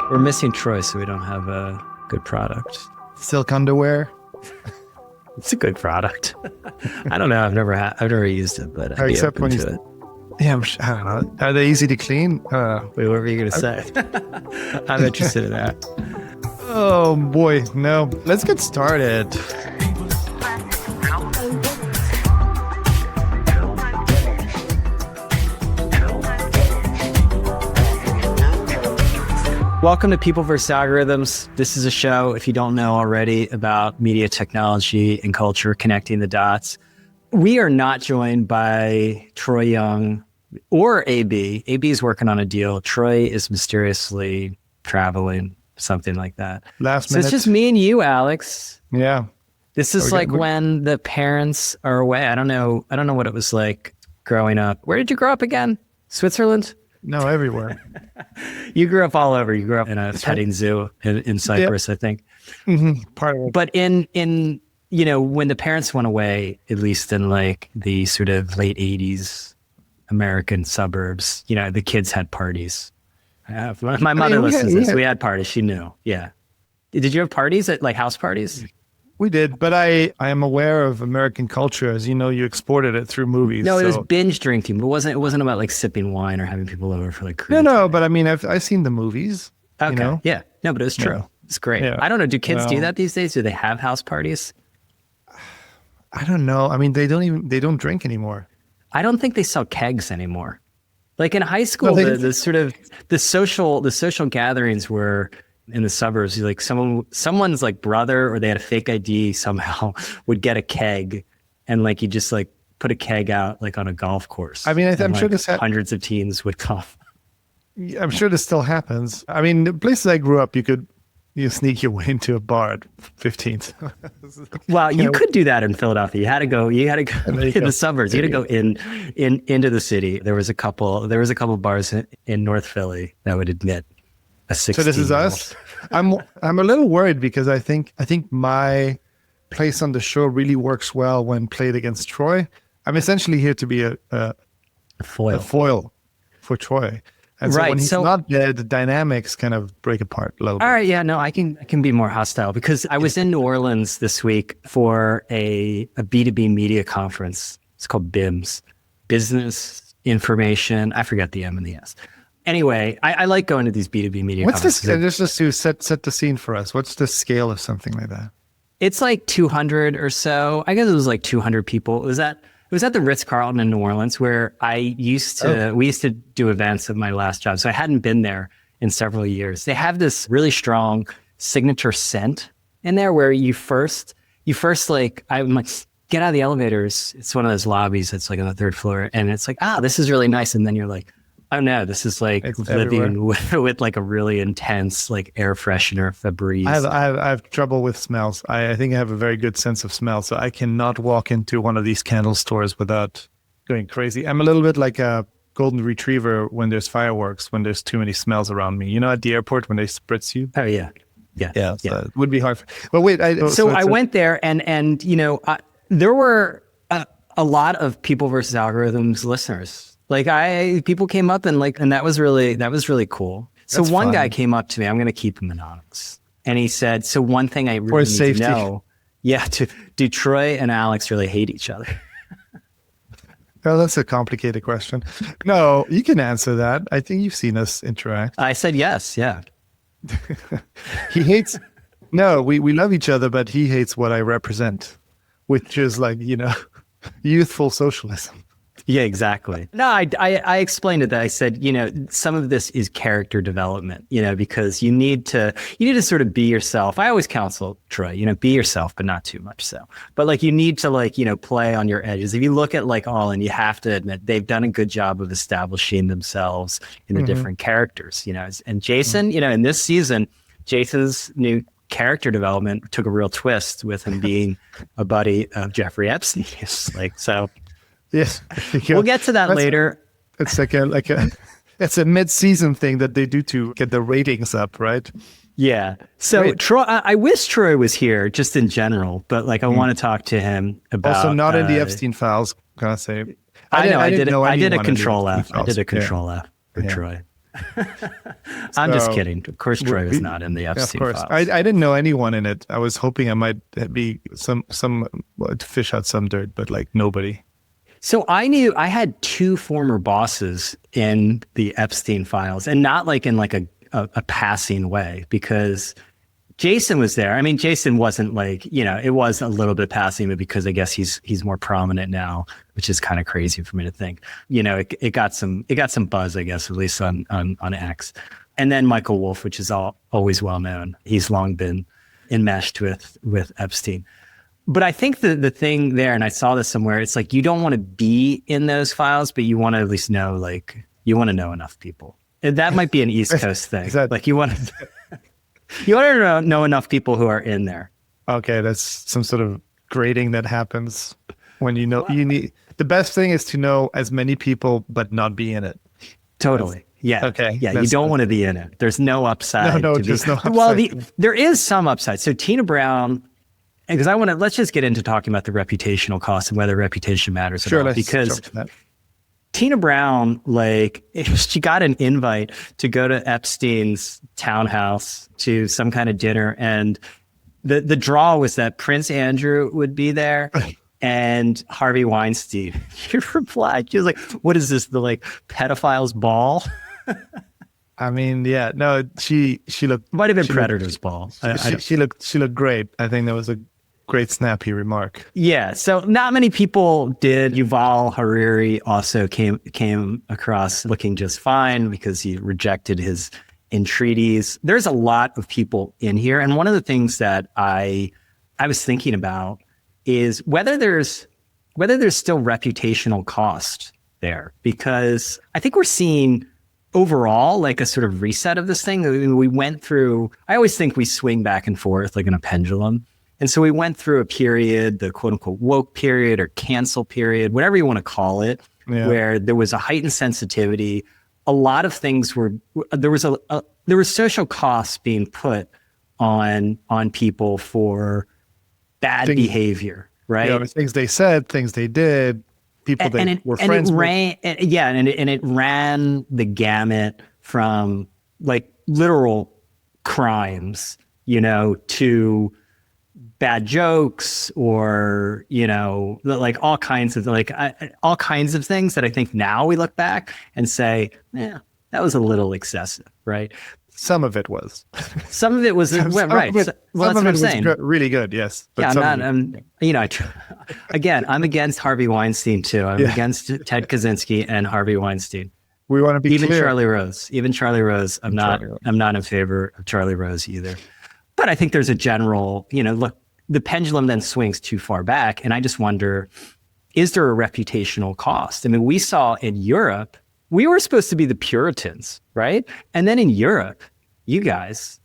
We're missing Troy, so we don't have a good product. Silk underwear. It's a good product. I don't know. I've never used it, but I'd be Except open when to it. Yeah, I don't know. Are they easy to clean? Wait, what were you going to say? I'm interested in that. Oh boy, no. Let's get started. Welcome to People vs. Algorithms. This is a show, if you don't know already, about media technology and culture, connecting the dots. We are not joined by Troy Young or AB. AB is working on a deal. Troy is mysteriously traveling, something like that. Last So minute. it's just me and you, Alex. Yeah. This is like when the parents are away. I don't know what it was like growing up. Where did you grow up again? Switzerland? No, everywhere. You grew up all over. You grew up in a petting zoo in Cyprus, Yep. I think. Mm-hmm. Part of it. But in when the parents went away, at least in like the sort of late 80s American suburbs, the kids had parties. My mother listens to this. We had parties. She knew. Yeah. Did you have parties at like house parties? We did, but I am aware of American culture. As you know, you exported it through movies. No, it was binge drinking, but it wasn't about like sipping wine or having people over for like cruise. No, but I mean, I've seen the movies. Okay. You know? Yeah. No, but it was true. Yeah. It's great. Yeah. I don't know. Do kids do that these days? Do they have house parties? I don't know. I mean, they don't drink anymore. I don't think they sell kegs anymore. Like in high school, No, the social gatherings were in the suburbs. Like someone's like brother, or they had a fake ID somehow, would get a keg, and like you just like put a keg out like on a golf course. I mean, I'm sure this hundreds of teens would come. I'm sure this still happens. I mean, the places I grew up, you sneak your way into a bar at 15. Well, you could do that in Philadelphia. You had to go in the suburbs. You had to go into the city. There was a couple bars in North Philly that would admit a 16. So this is us. I'm a little worried because I think my place on the show really works well when played against Troy. I'm essentially here to be a foil for Troy. And so when he's not there, the dynamics kind of break apart a little bit. All right, yeah, no, I can be more hostile because I was in New Orleans this week for a B2B media conference. It's called BIMS, Business Information. I forget the M and the S. Anyway, I like going to these B2B media conferences. Just to set the scene for us, what's the scale of something like that? It's like 200 or so. I guess it was like 200 people. It was at the Ritz-Carlton in New Orleans, where we used to do events at my last job. So I hadn't been there in several years. They have this really strong signature scent in there where you first like, I'm like, get out of the elevators. It's one of those lobbies that's like on the third floor. And it's like, this is really nice. And then you're like, oh no, this is like it's living with like a really intense like air freshener Febreze. I have trouble with smells. I think I have a very good sense of smell, so I cannot walk into one of these candle stores without going crazy. I'm a little bit like a golden retriever when there's fireworks, when there's too many smells around me. You know, at the airport when they spritz you. Oh yeah. So it would be hard. But wait, I went there and there were a lot of People vs. Algorithms listeners. Like people came up and that was really cool. So That's one fun. guy came up to me, I'm going to keep him anonymous. And he said, so one thing I really need to know, do Troy and Alex really hate each other? Well, that's a complicated question. No, you can answer that. I think you've seen us interact. I said yes, yeah. He hates, no, we love each other, but he hates what I represent, which is like, youthful socialism. Yeah, exactly. No, I explained it that I said, some of this is character development, because you need to sort of be yourself. I always counsel Troy, be yourself, but not too much so. But like, you need to play on your edges. If you look at like All In, you have to admit they've done a good job of establishing themselves in the different characters, and Jason, in this season, Jason's new character development took a real twist with him being a buddy of Jeffrey Epstein. So. Yes, we'll get to that later. It's it's a mid-season thing that they do to get the ratings up, right? Yeah. So Great. Troy, I wish Troy was here, just in general, but like I want to talk to him about. Also, not in the Epstein files. Gotta say, I did a anyone control in the F. I did a control F for Yeah. Troy. I'm just kidding. Of course, Troy was not in the Epstein of course. files. I didn't know anyone in it. I was hoping I might be some fish out some dirt, but like nobody. So I had two former bosses in the Epstein files, and not like in like a passing way, because Jason was there. I mean, Jason wasn't like, it was a little bit passing, but because I guess he's more prominent now, which is kind of crazy for me to think. It got some buzz, I guess, at least on X. And then Michael Wolff, which is always well known. He's long been enmeshed with Epstein. But I think the thing there, and I saw this somewhere, it's like you don't want to be in those files, but you want to at least know, like, you want to know enough people. And that might be an East Coast thing. Like you want to know enough people who are in there. Okay, that's some sort of grading that happens when you need. The best thing is to know as many people, but not be in it. Totally. Yeah. Okay. Yeah. You don't want to be in it. There's no upside. No upside. Well, there is some upside. So Tina Brown, because let's just get into talking about the reputational cost and whether reputation matters at all. Because Tina Brown, like, she got an invite to go to Epstein's townhouse to some kind of dinner, and the draw was that Prince Andrew would be there and Harvey Weinstein. She replied, she was like, "What is this? The like pedophile's ball?" I mean, yeah, no, she looked. Might have been Predator's ball. She looked great. I think that was a great snappy remark. Yeah, so not many people did. Yuval Harari also came across looking just fine because he rejected his entreaties. There's a lot of people in here, and one of the things that I was thinking about is whether there's still reputational cost there, because I think we're seeing overall like a sort of reset of this thing. I mean, we went through. I always think we swing back and forth like in a pendulum. And so we went through a period, the quote unquote woke period or cancel period, whatever you want to call it, where there was a heightened sensitivity. A lot of things there was social costs being put on people for bad behavior, right? Things they said, things they did, people they were friends with. And it ran the gamut from like literal crimes, to bad jokes or, like all kinds of things that I think now we look back and say, yeah, that was a little excessive, right? Some of it was. Some of it was, right. Well, that's what I'm saying. Really good, yes. But again, I'm against Harvey Weinstein too. I'm against Ted Kaczynski and Harvey Weinstein. We want to be even clear. Even Charlie Rose. I'm not in favor of Charlie Rose either. But I think there's a general, look, the pendulum then swings too far back. And I just wonder, is there a reputational cost? I mean, we saw in Europe, we were supposed to be the Puritans, right? And then in Europe, you guys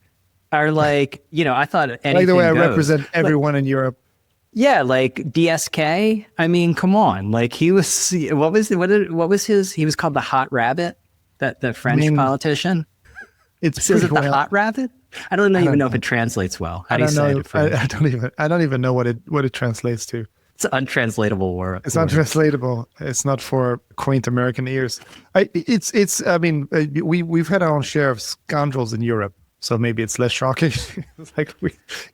are like, I thought anything like the way I goes. represent everyone in Europe. Yeah, like DSK. I mean, come on. Like he was, what was his? He was called the Hot Rabbit, that French politician. Is it the Hot Rabbit? I don't even know if it translates well. How do you say it? I don't even know what it translates to. It's an untranslatable word. It's untranslatable. It's not for quaint American ears. I mean, we've had our own share of scoundrels in Europe, so maybe it's less shocking. It's like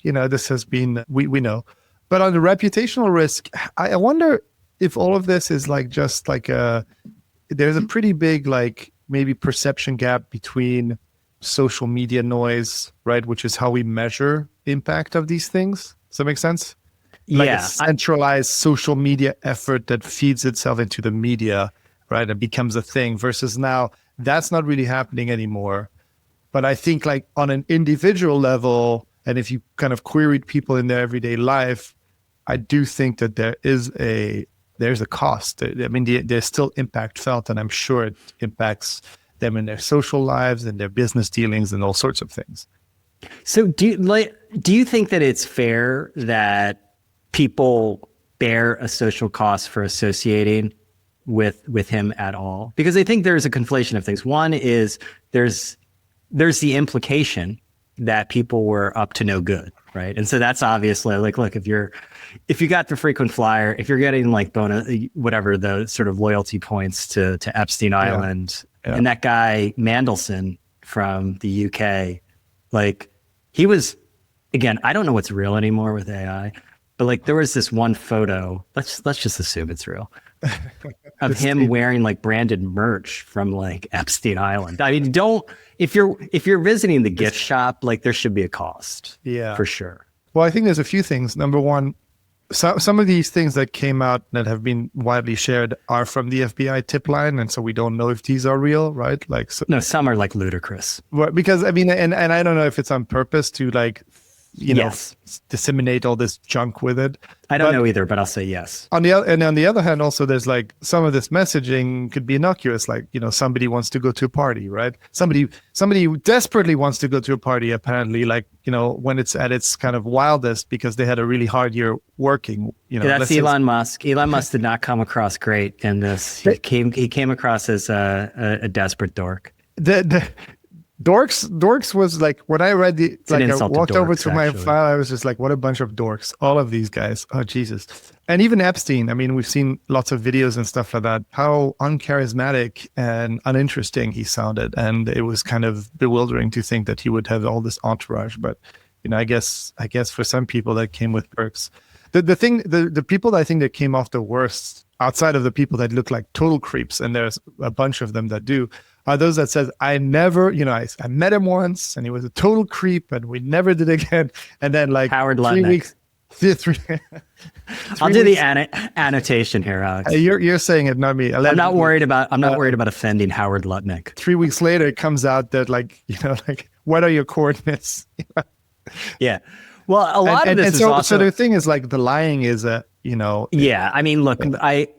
this has been we know. But on the reputational risk, I wonder if all of this is like just like there's a pretty big like maybe perception gap between social media noise, right, which is how we measure impact of these things. Does that make sense? Like a centralized social media effort that feeds itself into the media, right, and becomes a thing, versus now that's not really happening anymore. But I think like on an individual level, and if you kind of queried people in their everyday life, I do think that there's a cost. I mean, there's still impact felt, and I'm sure it impacts them in their social lives and their business dealings and all sorts of things. So do you think that it's fair that people bear a social cost for associating with him at all? Because I think there's a conflation of things. One is there's the implication that people were up to no good, right? And so that's obviously like, look, if you got the frequent flyer, if you're getting like bonus, whatever the sort of loyalty points to Epstein Island, And that guy Mandelson from the UK, like he was, again, I don't know what's real anymore with AI, but like there was this one photo, let's just assume it's real, of him wearing like branded merch from like Epstein Island. I mean, if you're visiting the gift shop, like there should be a cost. Yeah, for sure. Well, I think there's a few things. Number one, some of these things that came out that have been widely shared are from the FBI tip line, and so we don't know if these are real, right? Like, no, some are like ludicrous. Well, because I mean, and I don't know if it's on purpose to like, disseminate all this junk with it. I don't know either, but I'll say yes. On the other hand, also there's like some of this messaging could be innocuous, like, somebody wants to go to a party, right? Somebody desperately wants to go to a party, apparently, like, when it's at its kind of wildest because they had a really hard year working. That's Elon Musk. Elon Musk did not come across great in this. He came across as a desperate dork. Dorks was like, when I read I walked over to my file, I was just like, what a bunch of dorks. All of these guys. Oh, Jesus. And even Epstein. I mean, we've seen lots of videos and stuff like that, how uncharismatic and uninteresting he sounded. And it was kind of bewildering to think that he would have all this entourage. But, I guess for some people that came with perks. The people that I think that came off the worst, outside of the people that look like total creeps, and there's a bunch of them that do, are those that says, I never, I met him once and he was a total creep and we never did again. And then like Howard 3 weeks. I'll do the annotation here, Alex. You're saying it, not me. I'm not worried about offending Howard Lutnick. 3 weeks later, it comes out that like, what are your coordinates? Yeah. Well, a lot of this is also... So the thing is like the lying is Yeah. I mean, look, I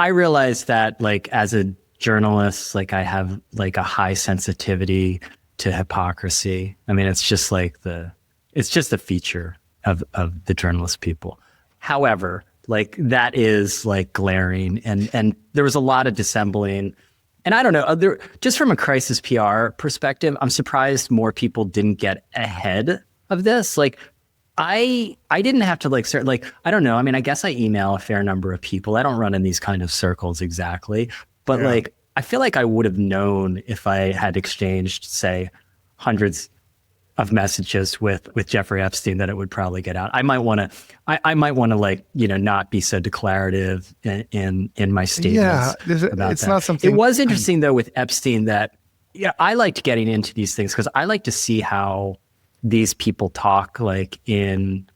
realize that like as a journalist, like I have like a high sensitivity to hypocrisy. I mean, it's just a feature of the journalist people. However, like that is like glaring, and there was a lot of dissembling. And I don't know, just from a crisis PR perspective, I'm surprised more people didn't get ahead of this. Like I didn't have to like start, like, I don't know. I mean, I guess I email a fair number of people. I don't run in these kind of circles exactly. But like, I feel like I would have known if I had exchanged, say, hundreds of messages with Jeffrey Epstein that it would probably get out. I might want to like, not be so declarative in my statements. Yeah, about it's that. not something. It was interesting though with Epstein that, I liked getting into these things because I like to see how these people talk like in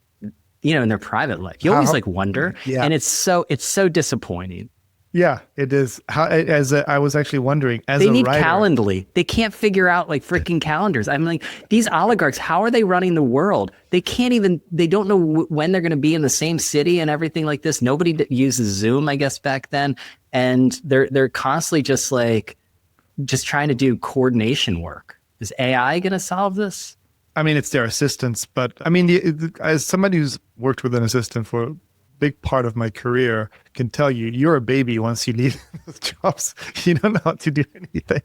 their private life. You always like wonder, and it's so disappointing. Yeah, it is. I was actually wondering, they need Calendly. They can't figure out like freaking calendars. I'm like, these oligarchs, how are they running the world? They don't know when they're going to be in the same city and everything like this. Nobody uses Zoom, I guess, back then. And they're constantly just trying to do coordination work. Is AI going to solve this? I mean, it's their assistants, but I mean, as somebody who's worked with an assistant for big part of my career can tell you're a baby once you leave those jobs. You don't know how to do anything.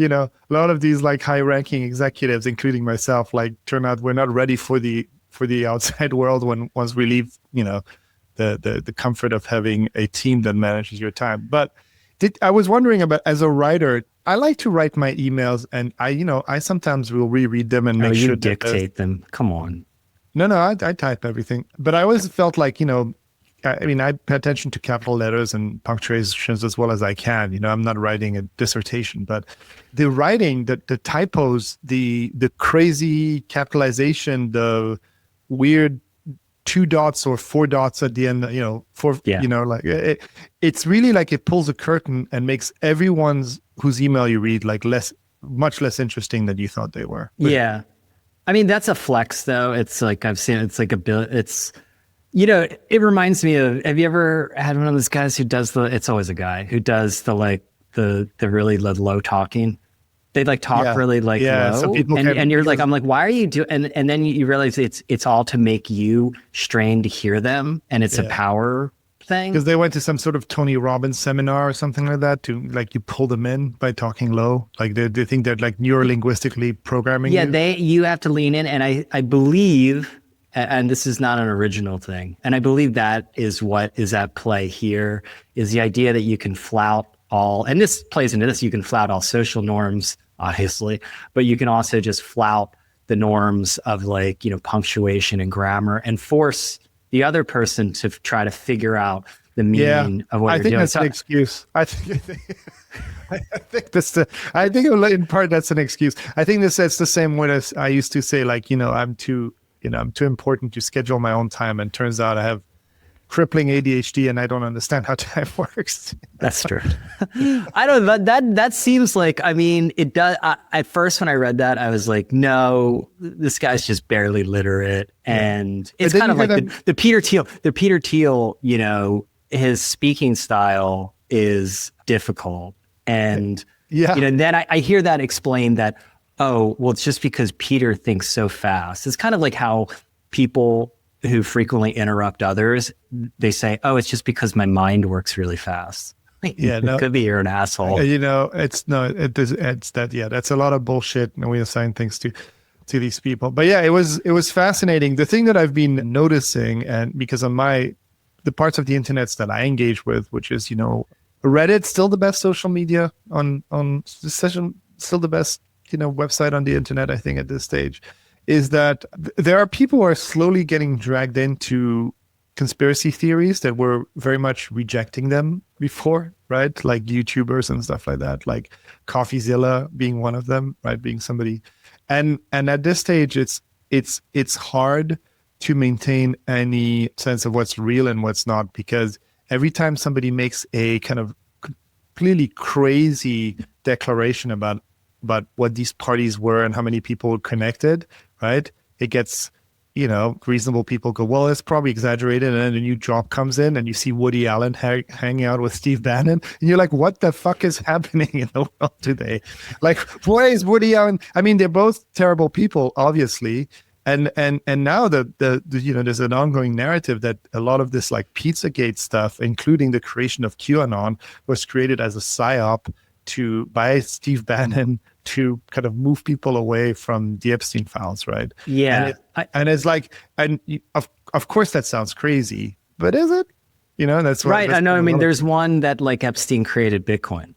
A lot of these like high ranking executives, including myself, like turn out we're not ready for the outside world once we leave, the comfort of having a team that manages your time. But I was wondering about, as a writer, I like to write my emails, and I sometimes will reread them and make sure you dictate them. Come on. No, I type everything. But I always felt like, I mean, I pay attention to capital letters and punctuations as well as I can. I'm not writing a dissertation, but the writing, the typos, the crazy capitalization, the weird 2 dots or 4 dots at the end, it's really like it pulls a curtain and makes whose email you read like much less interesting than you thought they were. Yeah. I mean, that's a flex though. It's like, I've seen, it's like it reminds me of, have you ever had one of those guys who does it's always a guy who does the really low talking. They like talk really like low. Some people and you're like, I'm like, why are you doing, and then you realize it's all to make you strain to hear them. And it's a power thing. Because they went to some sort of Tony Robbins seminar or something like that to like, you pull them in by talking low. Like they think they're like neurolinguistically programming you. You have to lean in. And I believe, and this is not an original thing, and I believe that is what is at play here, is the idea that you can flout all, and this plays into this, you can flout all social norms, obviously, but you can also just flout the norms of like, punctuation and grammar and force the other person to try to figure out the meaning of what you're doing. I think that's an excuse. I think in part that's an excuse. I think that's the same way as I used to say, like, I'm too important to schedule my own time. And turns out I have crippling ADHD and I don't understand how time works. That's true. I don't know. That seems like, it does. At first, when I read that, I was like, no, this guy's just barely literate. And it's kind of like the Peter Thiel, his speaking style is difficult. And, then I hear that explained that, oh, well, it's just because Peter thinks so fast. It's kind of like how people who frequently interrupt others, they say, oh, it's just because my mind works really fast. It could be you're an asshole. That's a lot of bullshit. And we assign things to these people. But yeah, it was fascinating. The thing that I've been noticing, and because of the parts of the internet that I engage with, which is, Reddit's still the best social media on still the best, website on the internet, I think, at this stage, is that there are people who are slowly getting dragged into conspiracy theories that were very much rejecting them before, right? Like YouTubers and stuff like that, like CoffeeZilla being one of them, right? Being somebody. And at this stage, it's hard to maintain any sense of what's real and what's not, because every time somebody makes a kind of completely crazy declaration about what these parties were and how many people were connected, right? It gets, reasonable people go, well, it's probably exaggerated. And then a new job comes in and you see Woody Allen hanging out with Steve Bannon. And you're like, what the fuck is happening in the world today? Like, where is Woody Allen? They're both terrible people, obviously. And now there's an ongoing narrative that a lot of this like Pizzagate stuff, including the creation of QAnon, was created as a psyop by Steve Bannon to kind of move people away from the Epstein files, right? Yeah. And it's like, of course that sounds crazy, but is it? That's right. I know. There's one that like Epstein created Bitcoin.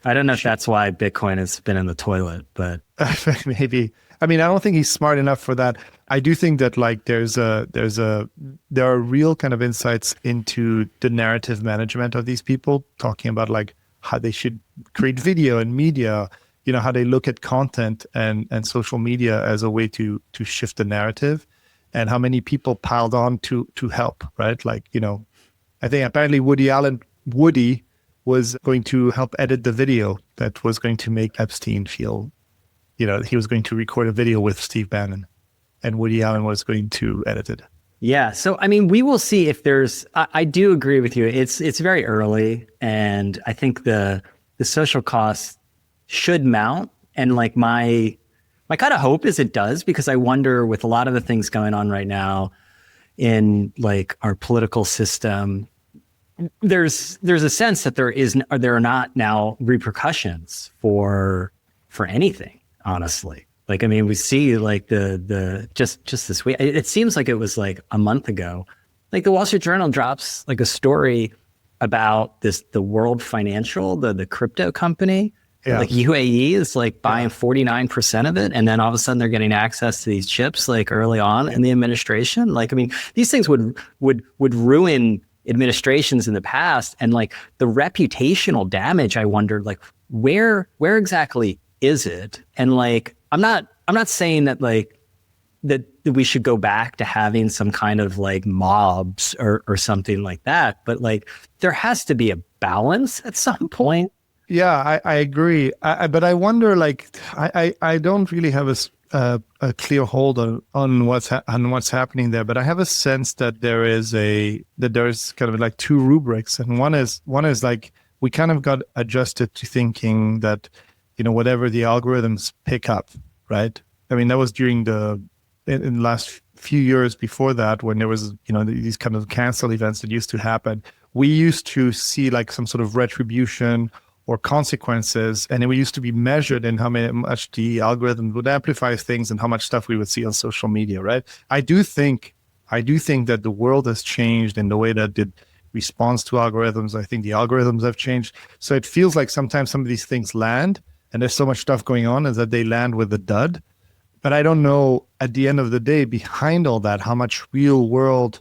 I don't know if that's why Bitcoin has been in the toilet, but maybe. I don't think he's smart enough for that. I do think that like there are real kind of insights into the narrative management of these people, talking about like how they should create video and media, how they look at content and social media as a way to shift the narrative, and how many people piled on to help, right? Like, I think apparently Woody was going to help edit the video that was going to make Epstein feel, he was going to record a video with Steve Bannon and Woody Allen was going to edit it. Yeah. So, we will see if I do agree with you. It's very early. And I think the social costs should mount. And like my kind of hope is it does, because I wonder with a lot of the things going on right now in like our political system, there's a sense that there are not now repercussions for anything, honestly. Like, we see like the just this week, it seems like it was like a month ago, like the Wall Street Journal drops like a story about the World Financial, the crypto company, like UAE is like buying 49% of it. And then all of a sudden they're getting access to these chips like early on in the administration. Like, these things would ruin administrations in the past. And like the reputational damage, I wondered like, where exactly is it? And like, I'm not saying that like that we should go back to having some kind of like mobs or something like that, but like there has to be a balance at some point. Yeah, I agree. But I wonder, like, I don't really have a clear hold on what's happening there, but I have a sense that there's kind of like two rubrics, and one is like we kind of got adjusted to thinking that whatever the algorithms pick up, right? That was during in the last few years before that, when there was these kind of cancel events that used to happen. We used to see like some sort of retribution or consequences, and we used to be measured in how much the algorithm would amplify things and how much stuff we would see on social media, right? I do think that the world has changed in the way that response to algorithms. I think the algorithms have changed. So it feels like sometimes some of these things land and there's so much stuff going on is that they land with a dud. But I don't know at the end of the day, behind all that, how much real world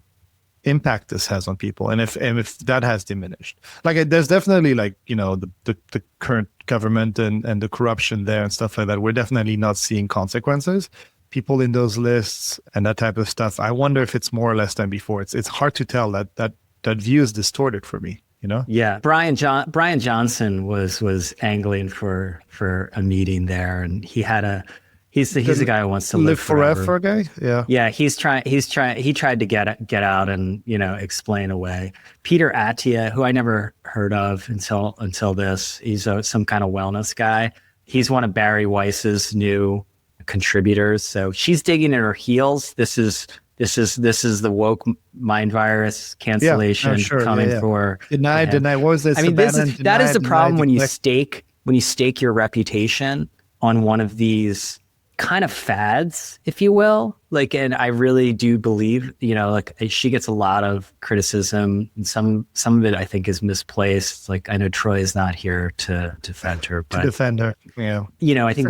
impact this has on people, and if that has diminished. Like there's definitely like, you know, the current government and the corruption there and stuff like that. We're definitely not seeing consequences. People in those lists and that type of stuff. I wonder if it's more or less than before. It's hard to tell. That view is distorted for me. You know? Yeah. Brian Johnson was angling for a meeting there, and he had he's the guy who wants to live forever guy. Yeah. Yeah. He tried to get out and, you know, explain away. Peter Attia, who I never heard of until this, he's some kind of wellness guy. He's one of Barry Weiss's new contributors. So she's digging in her heels. This is the woke mind virus cancellation coming for deny. What was this? I mean, that is the problem when you stake your reputation on one of these kind of fads, if you will. Like, and I really do believe, you know, like she gets a lot of criticism, and some of it I think is misplaced. Like, I know Troy is not here to defend her, but yeah. You know, I think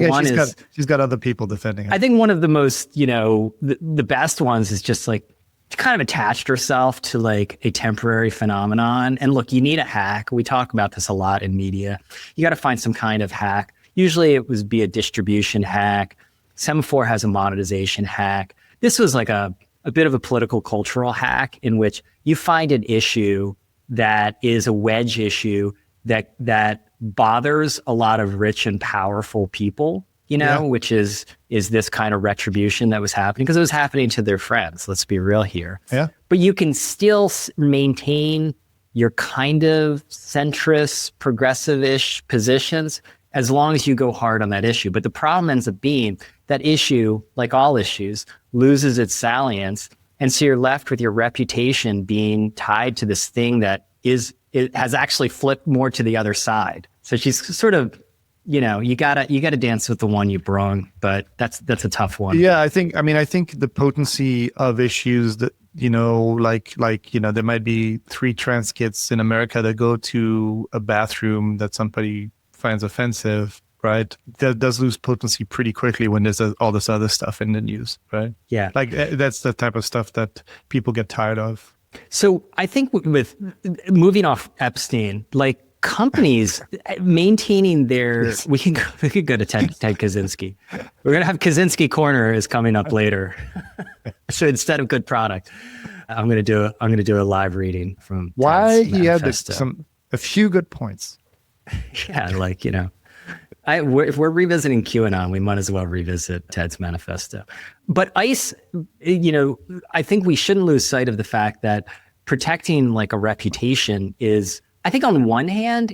she's got other people defending her. I think one of the most, you know, the best ones is just like kind of attached herself to like a temporary phenomenon. And look, you need a hack. We talk about this a lot in media. You got to find some kind of hack. Usually it would be a distribution hack. Semaphore has a monetization hack. This was like a bit of a political cultural hack in which you find an issue that is a wedge issue that bothers a lot of rich and powerful people, you know, which is this kind of retribution that was happening because it was happening to their friends. Let's be real here. Yeah. But you can still maintain your kind of centrist, progressive-ish positions as long as you go hard on that issue. But the problem ends up being that issue, like all issues, loses its salience. And so you're left with your reputation being tied to this thing that it has actually flipped more to the other side. So she's sort of, you know, you gotta dance with the one you brung, but that's a tough one. Yeah, I think the potency of issues that, you know, like, you know, there might be 3 trans kids in America that go to a bathroom that somebody finds offensive, right? That does lose potency pretty quickly when there's all this other stuff in the news, right? Yeah. Like that's the type of stuff that people get tired of. So I think with moving off Epstein, like companies maintaining their, we can go to Ted Kaczynski. We're going to have Kaczynski Corner is coming up later. So instead of good product, I'm going to do a live reading from why Ted's he manifesto. had a few good points. Yeah, like, you know, if we're revisiting QAnon, we might as well revisit Ted's manifesto. But ICE, you know, I think we shouldn't lose sight of the fact that protecting like a reputation is, I think on one hand,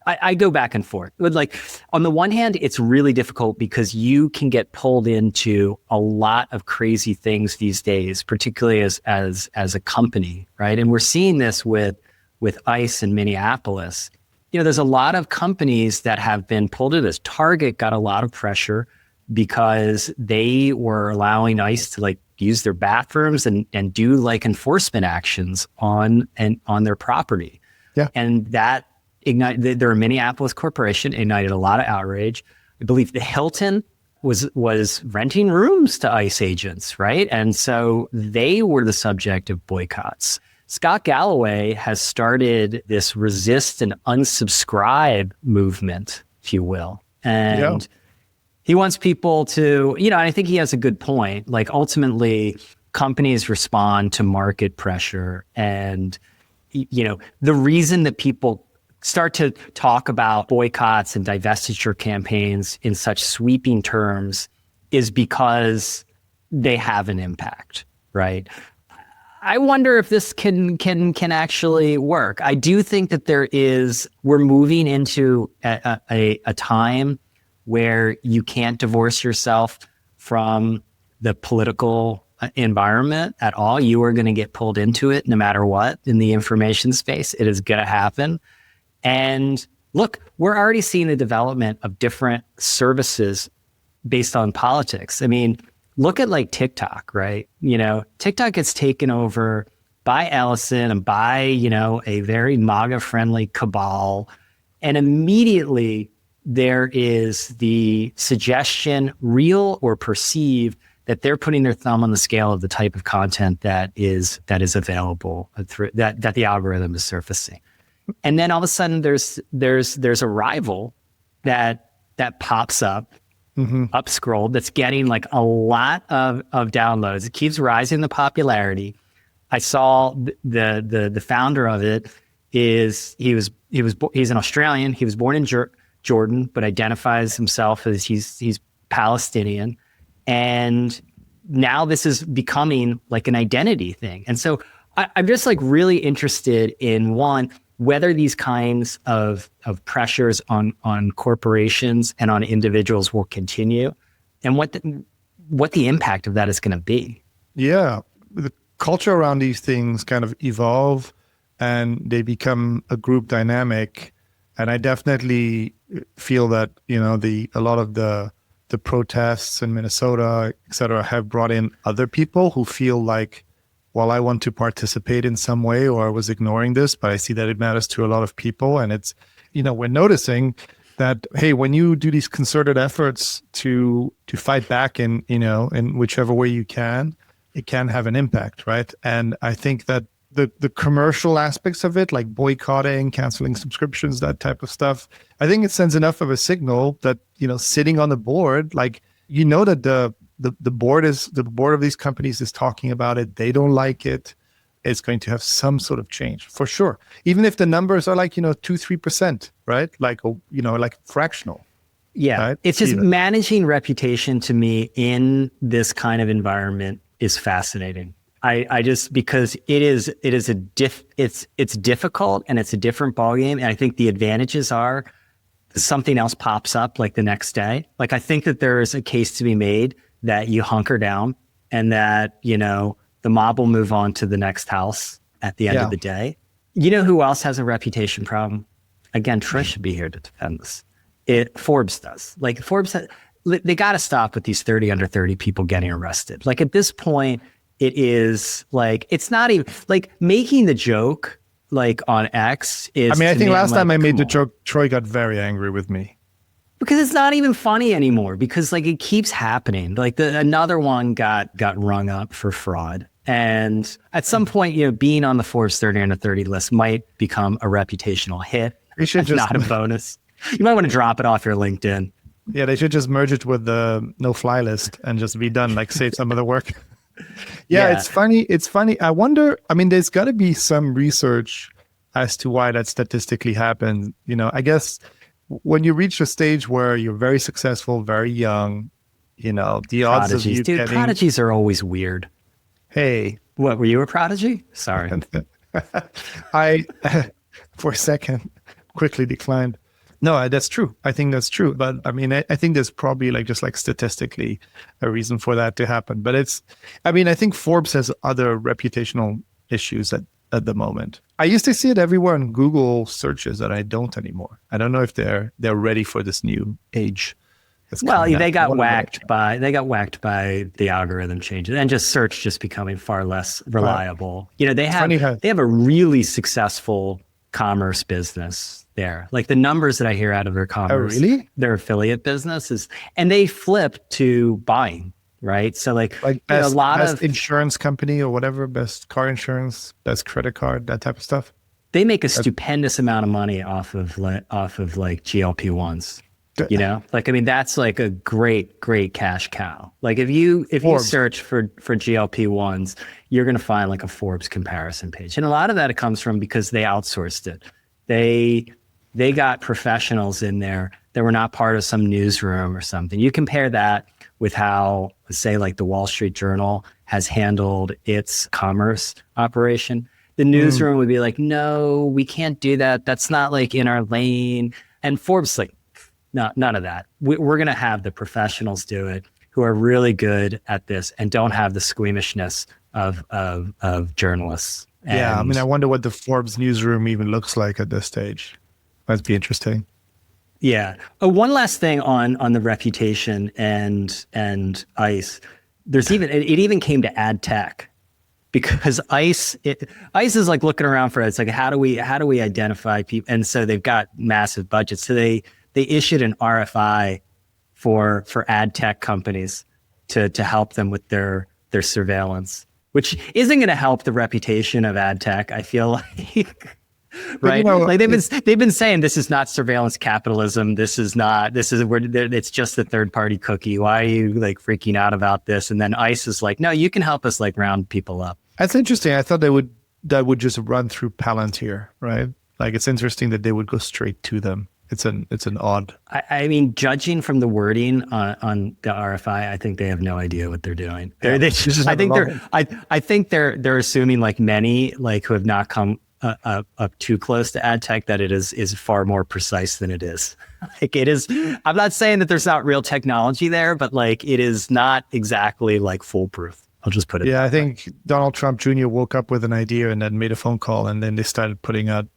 I go back and forth. But like on the one hand, it's really difficult because you can get pulled into a lot of crazy things these days, particularly as a company, right? And we're seeing this with ICE in Minneapolis. You know, there's a lot of companies that have been pulled into this. Target got a lot of pressure because they were allowing ICE to like use their bathrooms and do like enforcement actions on their property. Yeah. And that ignited, they're a Minneapolis corporation, ignited a lot of outrage. I believe the Hilton was renting rooms to ICE agents, right? And so they were the subject of boycotts. Scott Galloway has started this resist and unsubscribe movement, if you will. And he wants people to, you know, I think he has a good point. Like ultimately, companies respond to market pressure. And, you know, the reason that people start to talk about boycotts and divestiture campaigns in such sweeping terms is because they have an impact, right? I wonder if this can actually work. I do think that we're moving into a time where you can't divorce yourself from the political environment at all. You are going to get pulled into it no matter what in the information space. It is going to happen. And look, we're already seeing the development of different services based on politics. I mean, look at like TikTok, right? You know, TikTok gets taken over by Ellison and by, a very MAGA-friendly cabal. And immediately there is the suggestion, real or perceived, that they're putting their thumb on the scale of the type of content that is available through that the algorithm is surfacing. And then all of a sudden there's a rival that pops up, up scrolled, that's getting like a lot of downloads. It keeps rising the popularity. I saw the founder of it he's an Australian. He was born in Jordan, but identifies himself as he's Palestinian. And now this is becoming like an identity thing. And so I'm just like really interested in, one, whether these kinds of pressures on corporations and on individuals will continue, and what the impact of that is going to be. Yeah. The culture around these things kind of evolve and they become a group dynamic. And I definitely feel that, a lot of the protests in Minnesota, et cetera, have brought in other people who feel like, well, I want to participate in some way, or I was ignoring this, but I see that it matters to a lot of people. And it's, we're noticing that, hey, when you do these concerted efforts to fight back in whichever way you can, it can have an impact, right? And I think that the commercial aspects of it, like boycotting, canceling subscriptions, that type of stuff, I think it sends enough of a signal that, sitting on the board, like, that the board of these companies is talking about it. They don't like it. It's going to have some sort of change for sure. Even if the numbers are like, 2-3%, right? Like, like fractional. Yeah. Right? It's just managing reputation to me in this kind of environment is fascinating. I just, because it's difficult and it's a different ballgame. And I think the advantages are something else pops up like the next day. Like, I think that there is a case to be made that you hunker down and that, the mob will move on to the next house at the end of the day. You know who else has a reputation problem? Again, Trish should be here to defend this. Forbes does. Like, they got to stop with these 30 under 30 people getting arrested. Like, at this point, it is like, it's not even like making the joke like on X is. I think last time I made the joke, Troy got very angry with me. Because it's not even funny anymore, because like it keeps happening. Like another one got rung up for fraud. And at some point, being on the Forbes 30 under 30 list might become a reputational hit. They should not a bonus. You might want to drop it off your LinkedIn. Yeah, they should just merge it with the no-fly list and just be done, like save some of the work. Yeah, it's funny. I wonder, there's got to be some research as to why that statistically happens. I guess when you reach a stage where you're very successful, very young, the odds of you getting... Prodigies are always weird. Hey. What, were you a prodigy? Sorry. I, for a second, quickly declined. No, that's true. I think that's true. But I think there's probably just statistically a reason for that to happen. But I think Forbes has other reputational issues at the moment. I used to see it everywhere in Google searches that I don't anymore. I don't know if they're ready for this new age. Well, they got whacked by the algorithm changes and just search just becoming far less reliable. They have a really successful commerce business there. Like the numbers that I hear out of their commerce, their affiliate business and they flip to buying, right? So best insurance company or whatever, best car insurance, best credit card, that type of stuff. They make a stupendous amount of money off of GLP-1s. That's like a great cash cow. Like if you search for GLP-1s, you're going to find like a Forbes comparison page. And a lot of that comes from because they outsourced it. They got professionals in there that were not part of some newsroom or something. You compare that with how, say, like the Wall Street Journal has handled its commerce operation. The newsroom would be like, no, we can't do that. That's not like in our lane. And Forbes like, no, none of that. We're going to have the professionals do it who are really good at this and don't have the squeamishness of journalists. Yeah, I wonder what the Forbes newsroom even looks like at this stage. That'd be interesting. Yeah. One last thing on the reputation and ICE. It even came to ad tech. because ICE is like looking around for it. It's like, how do we identify people? And so they've got massive budgets. So they issued an RFI for ad tech companies to help them with their surveillance, which isn't going to help the reputation of ad tech, I feel like. Right. Like they've been saying this is not surveillance capitalism. This is where it's just the third party cookie. Why are you like freaking out about this? And then ICE is like, no, you can help us like round people up. That's interesting. I thought that would just run through Palantir, right? Like it's interesting that they would go straight to them. It's an odd. I mean, judging from the wording on the RFI, I think they have no idea what they're doing. Yeah, I think they're assuming like many like who have not come up too close to ad tech that it is far more precise than it is. Like it is. I'm not saying that there's not real technology there, but like it is not exactly like foolproof. I'll just put it. Yeah, I think Donald Trump Jr. woke up with an idea and then made a phone call, and then they started putting out,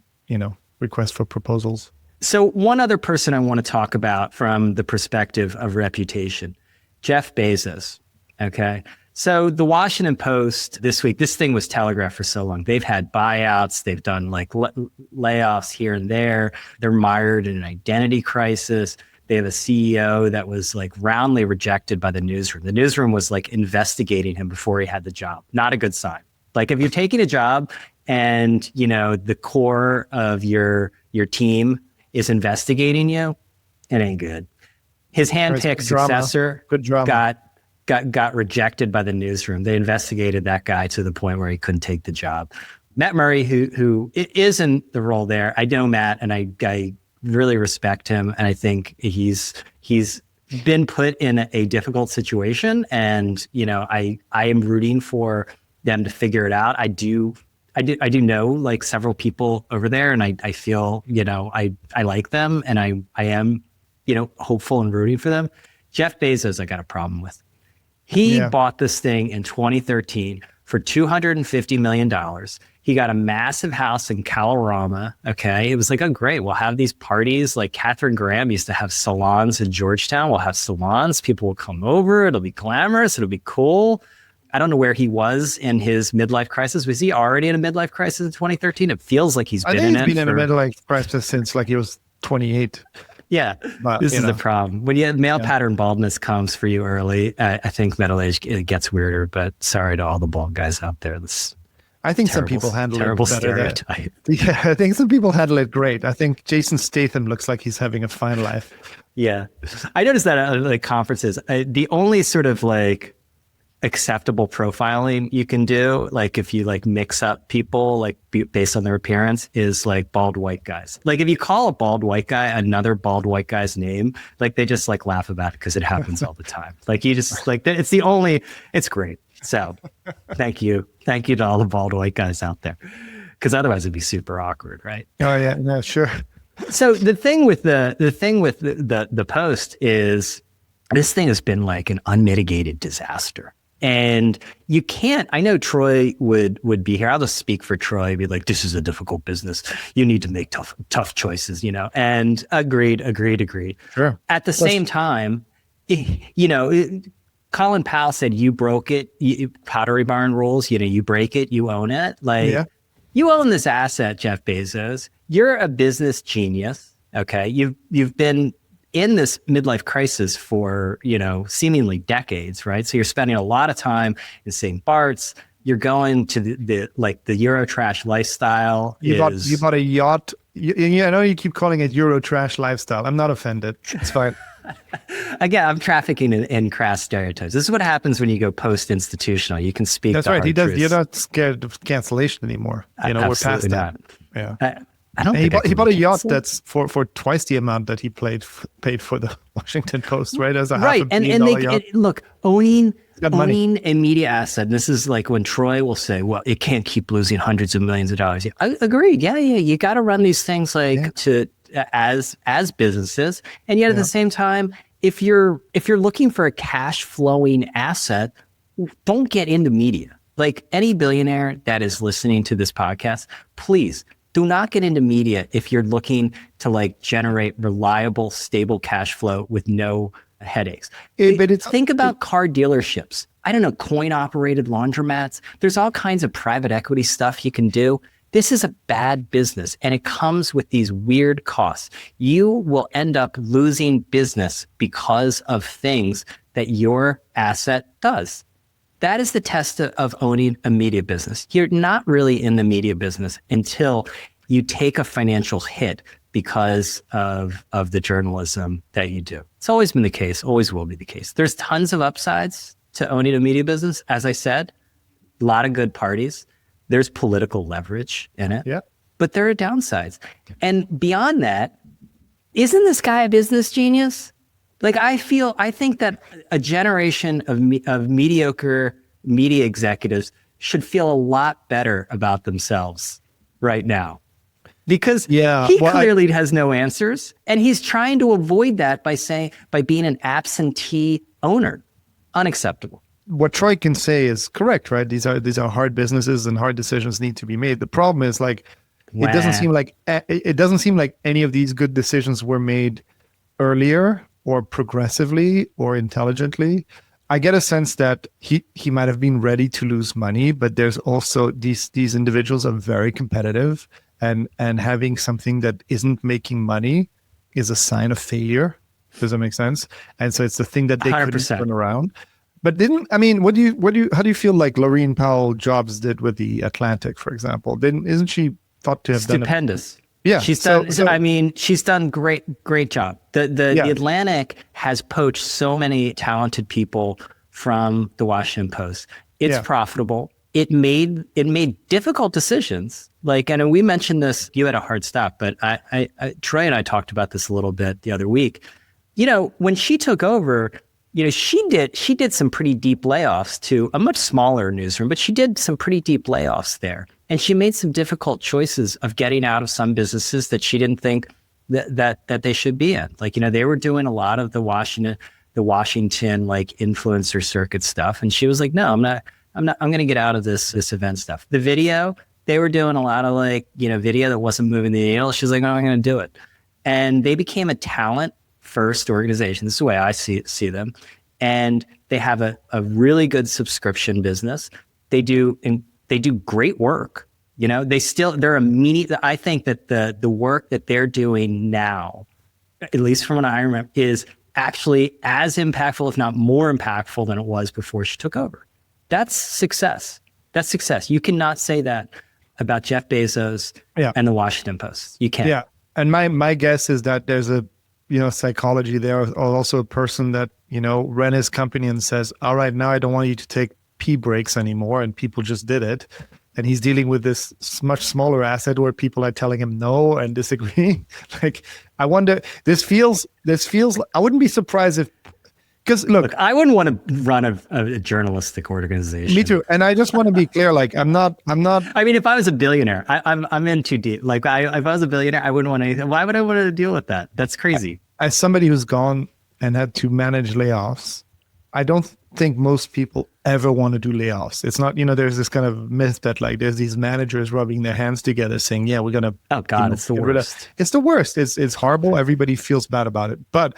requests for proposals. So one other person I want to talk about from the perspective of reputation, Jeff Bezos. Okay. So the Washington Post this week, this thing was telegraphed for so long. They've had buyouts. They've done like layoffs here and there. They're mired in an identity crisis. They have a CEO that was like roundly rejected by the newsroom. The newsroom was like investigating him before he had the job. Not a good sign. Like if you're taking a job and, the core of your team is investigating you, it ain't good. His handpicked successor got rejected by the newsroom. They investigated that guy to the point where he couldn't take the job. Matt Murray, who is in the role there, I know Matt, and I really respect him, and I think he's been put in a difficult situation, and I am rooting for them to figure it out. I do know like several people over there, and I feel I like them, and I am hopeful and rooting for them. Jeff Bezos, I got a problem with. He bought this thing in 2013 for $250 million. He got a massive house in Kalorama. Okay. It was like, oh, great. We'll have these parties. Like Katharine Graham used to have salons in Georgetown. We'll have salons. People will come over. It'll be glamorous. It'll be cool. I don't know where he was in his midlife crisis. Was he already in a midlife crisis in 2013? It feels like he's been in it. He's been in a midlife crisis since like he was 28. Yeah, but, this is the problem. When male pattern baldness comes for you early, I think middle age, it gets weirder, but sorry to all the bald guys out there. I think some people handle it better. Stereotype. Yeah, I think some people handle it great. I think Jason Statham looks like he's having a fine life. Yeah. I noticed that at like conferences, the only sort of like acceptable profiling you can do, like if you like mix up people like based on their appearance, is like bald white guys. Like if you call a bald white guy another bald white guy's name, like they just like laugh about it because it happens all the time. Like you just like it's great. So thank you to all the bald white guys out there, because otherwise it'd be super awkward, right? Oh yeah, no, sure. So the thing with the Post is this thing has been like an unmitigated disaster. And you can't, I know Troy would be here. I'll just speak for Troy, be like, this is a difficult business. You need to make tough choices, and agreed. Sure. At the same time, Colin Powell said, you broke it, Pottery Barn rules, you break it, you own it. Like you own this asset, Jeff Bezos. You're a business genius. Okay. You've been in this midlife crisis for, seemingly decades, right? So you're spending a lot of time in St. Bart's. You're going to the Eurotrash lifestyle. You bought a yacht. I know you keep calling it Eurotrash lifestyle. I'm not offended. It's fine. Again, I'm trafficking in crass stereotypes. This is what happens when you go post-institutional. You can speak. That's right. You're not scared of cancellation anymore. We're past that. Yeah. I don't think he bought a yacht that's for twice the amount that he paid for the Washington Post, right? As a right, $500 million yacht. Look, owning a media asset. And this is like when Troy will say, "Well, it can't keep losing hundreds of millions of dollars." I agree. Yeah, you got to run these things as businesses, and yet at the same time, if you're looking for a cash flowing asset, don't get into media. Like any billionaire that is listening to this podcast, please. Do not get into media if you're looking to like generate reliable, stable cash flow with no headaches. But Think about car dealerships. I don't know, coin-operated laundromats. There's all kinds of private equity stuff you can do. This is a bad business, and it comes with these weird costs. You will end up losing business because of things that your asset does. That is the test of owning a media business. You're not really in the media business until you take a financial hit because of the journalism that you do. It's always been the case, always will be the case. There's tons of upsides to owning a media business. As I said, a lot of good parties. There's political leverage in it, but there are downsides. And beyond that, isn't this guy a business genius? Like I think that a generation of mediocre media executives should feel a lot better about themselves right now, because he clearly has no answers, and he's trying to avoid that by being an absentee owner. Unacceptable. What Troy can say is correct, right? These are hard businesses and hard decisions need to be made. The problem is it doesn't seem like any of these good decisions were made earlier or progressively or intelligently. I get a sense that he might have been ready to lose money, but there's also these individuals are very competitive, and having something that isn't making money is a sign of failure. Does that make sense? And so it's the thing that they 100%. Couldn't turn around. But how do you feel like Laureen Powell Jobs did with the Atlantic, for example? Isn't she thought to have stupendous? Yeah, she's done. She's done great job. The Atlantic has poached so many talented people from the Washington Post. It's profitable. It made difficult decisions. And we mentioned this. You had a hard stop, but Troy and I talked about this a little bit the other week. When she took over, she did some pretty deep layoffs to a much smaller newsroom, but she did some pretty deep layoffs there. And she made some difficult choices of getting out of some businesses that she didn't think that they should be in. They were doing a lot of the Washington influencer circuit stuff. And she was like, no, I'm going to get out of this event stuff. The video, they were doing a lot of video that wasn't moving the needle. She's like, no, I'm going to do it. And they became a talent first organization. This is the way I see them. And they have a really good subscription business. They do great work. They're immediate. I think that the work that they're doing now, at least from what I remember, is actually as impactful, if not more impactful than it was before she took over. That's success. You cannot say that about Jeff Bezos and the Washington Post. You can't. Yeah. And my guess is that there's a psychology there, or also a person that, ran his company and says, all right, now I don't want you to take pee breaks anymore. And people just did it. And he's dealing with this much smaller asset where people are telling him no and disagreeing. I wonder, this feels, I wouldn't be surprised if, because look, I wouldn't want to run a journalistic organization. Me too. And I just want to be clear, I'm not. I mean, if I was a billionaire, I'm in too deep. If I was a billionaire, I wouldn't want anything. Why would I want to deal with that? That's crazy. As somebody who's gone and had to manage layoffs, I don't think most people ever want to do layoffs. It's not, there's this kind of myth that there's these managers rubbing their hands together saying, yeah, we're going to. Oh God, it's the worst. It's the worst. It's horrible. Everybody feels bad about it. But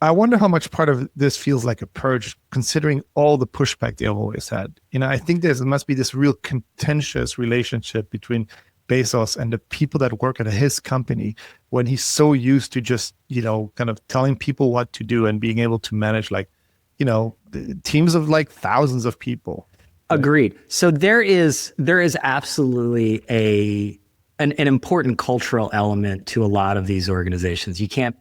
I wonder how much part of this feels like a purge, considering all the pushback they've always had. I think there must be this real contentious relationship between Bezos and the people that work at his company, when he's so used to just, kind of telling people what to do and being able to manage teams of thousands of people. Agreed. So there is absolutely an important cultural element to a lot of these organizations. You can't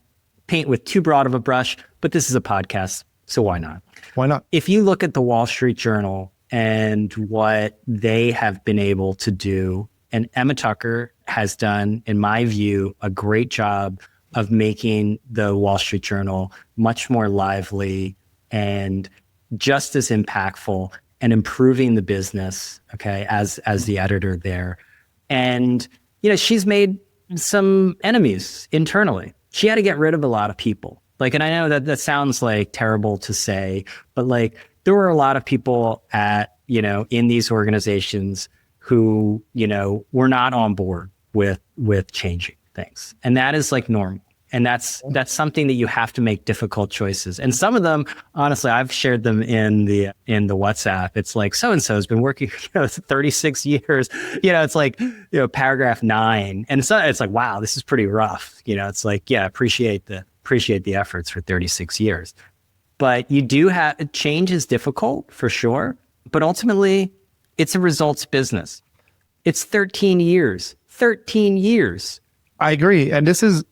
paint with too broad of a brush, but this is a podcast, so why not? Why not? If you look at the Wall Street Journal and what they have been able to do, and Emma Tucker has done, in my view, a great job of making the Wall Street Journal much more lively and just as impactful and improving the business, as the editor there. And, she's made some enemies internally. She had to get rid of a lot of people. And I know that sounds terrible to say, but there were a lot of people in these organizations who, were not on board with changing things. And that is normal. And that's something that you have to make difficult choices. And some of them, honestly, I've shared them in the WhatsApp. It's like, so-and-so has been working, 36 years, it's like, paragraph 9. And so it's like, wow, this is pretty rough. It's like, yeah, appreciate the efforts for 36 years. But you do have, change is difficult for sure. But ultimately, it's a results business. It's 13 years. 13 years. I agree. And this is,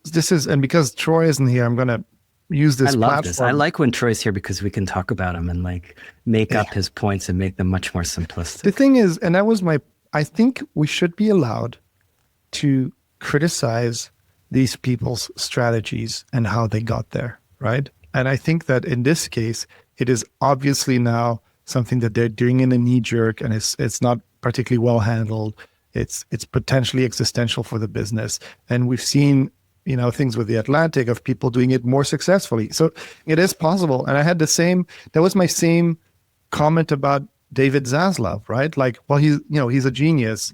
and because Troy isn't here, I'm going to use this platform. This. I like when Troy's here because we can talk about him and like make up his points and make them much more simplistic. The thing is, and that was I think we should be allowed to criticize these people's strategies and how they got there, right? And I think that in this case, it is obviously now something that they're doing in a knee jerk, and it's not particularly well handled. It's potentially existential for the business. And we've seen, things with the Atlantic of people doing it more successfully. So it is possible. And I had that was my same comment about David Zaslav, right? Like, well, he's a genius.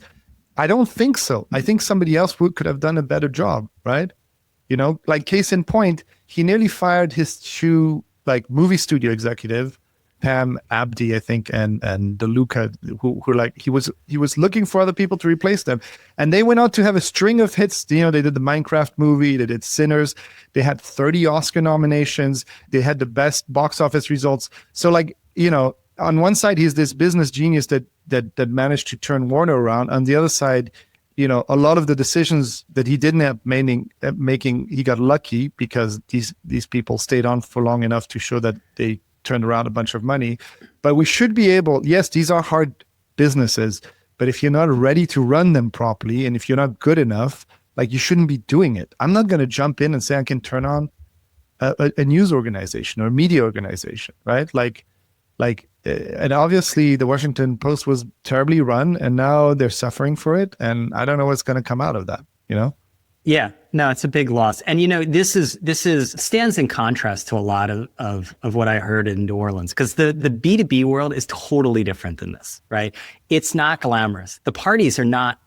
I don't think so. I think somebody else could have done a better job, right? Like case in point, he nearly fired his movie studio executive, Pam Abdi, I think, and DeLuca, who like he was looking for other people to replace them, and they went out to have a string of hits. They did the Minecraft movie, they did Sinners, they had 30 Oscar nominations, they had the best box office results. So like on one side he's this business genius that managed to turn Warner around. On the other side, a lot of the decisions that he didn't have making, he got lucky because these people stayed on for long enough to show that they turned around a bunch of money. But we should be able, yes, these are hard businesses, but if you're not ready to run them properly, and if you're not good enough, like you shouldn't be doing it. I'm not going to jump in and say I can turn on a news organization or a media organization, right? And obviously the Washington Post was terribly run, and now they're suffering for it. And I don't know what's going to come out of that, Yeah, no, it's a big loss. And, this stands in contrast to a lot of what I heard in New Orleans, because the B2B world is totally different than this, right? It's not glamorous. The parties are not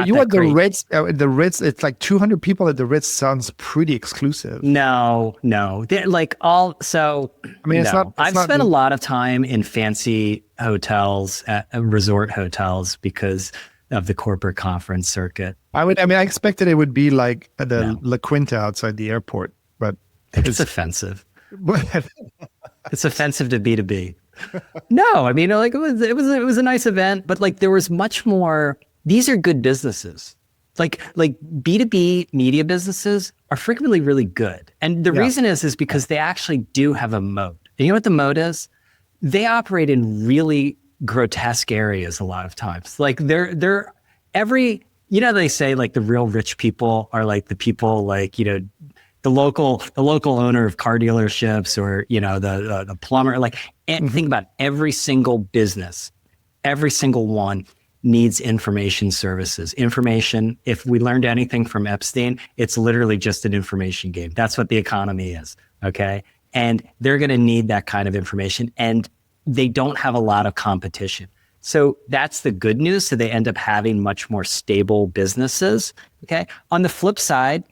you that great. The Ritz, it's like 200 people at the Ritz sounds pretty exclusive. No. They're like all, so, I mean, I've spent a lot of time in fancy hotels, resort hotels, because of the corporate conference circuit. I expected it would be like the La Quinta outside the airport, but it's offensive. It's offensive to B2B. No, it was a nice event, but like there was much more. These are good businesses. Like B2B media businesses are frequently really good. And the reason is because they actually do have a moat. And you know what the moat is? They operate in really grotesque areas a lot of times. Like they're every, they say like the real rich people are like the people like, the local owner of car dealerships, or, the plumber, like, and think about every single business, every single one needs information services. Information, if we learned anything from Epstein, it's literally just an information game. That's what the economy is, okay? And they're going to need that kind of information, and they don't have a lot of competition. So that's the good news. So they end up having much more stable businesses, okay? On the flip side,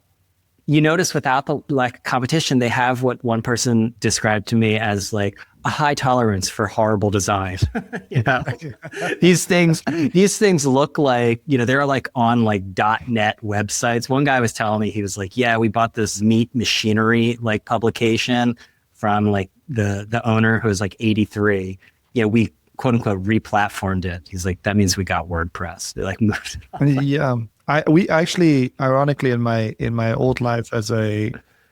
you notice without the competition, they have what one person described to me as like a high tolerance for horrible design. These things look like, they're like on like .net websites. One guy was telling me, he was like, yeah, we bought this meat machinery like publication from like the owner who was like 83. We quote unquote replatformed it. He's like, that means we got WordPress. They like moved it. Yeah. We actually, ironically, in my old life as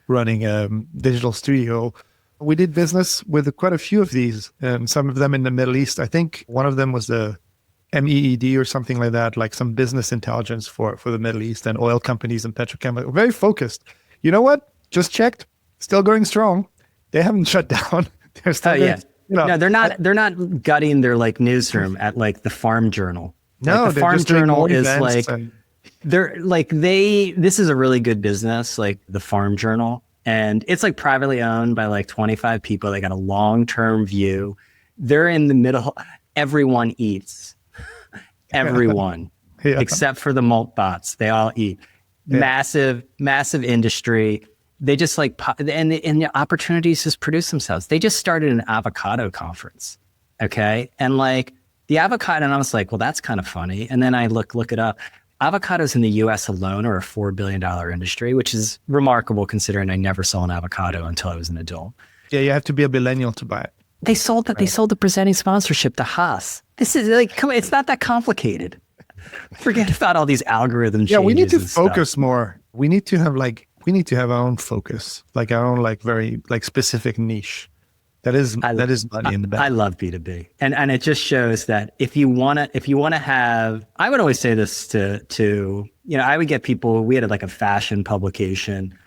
running a digital studio, we did business with quite a few of these, some of them in the Middle East. I think one of them was the MEED or something like that, like some business intelligence for the Middle East and oil companies and petrochemical. Very focused. You know what? Just checked. Still going strong. They haven't shut down. They're still No, they're not gutting their like newsroom at like the Farm Journal. No, like, the Farm Journal is like they're like this is a really good business, like the Farm Journal, and it's like privately owned by like 25 people. They got a long-term view. They're in the middle. Everyone eats. Everyone, except for the malt bots. They all eat. Massive industry. They just like, and the opportunities just produce themselves. They just started an avocado conference. Okay. And like the avocado, and I was like, well, that's kind of funny. And then I look it up. Avocados in the US alone are a $4 billion industry, which is remarkable considering I never saw an avocado until I was an adult. Yeah. You have to be a millennial to buy it. They sold that. Right. They sold the presenting sponsorship to Haas. This is like, come on, it's not that complicated. Forget about all these algorithms. Yeah. We need to focus more. We need to have our own focus, like our own, like very like specific niche. That is money in the bank. I love B2B. And it just shows that if you want to have, I would always say this to, I would get people, we had like a fashion publication,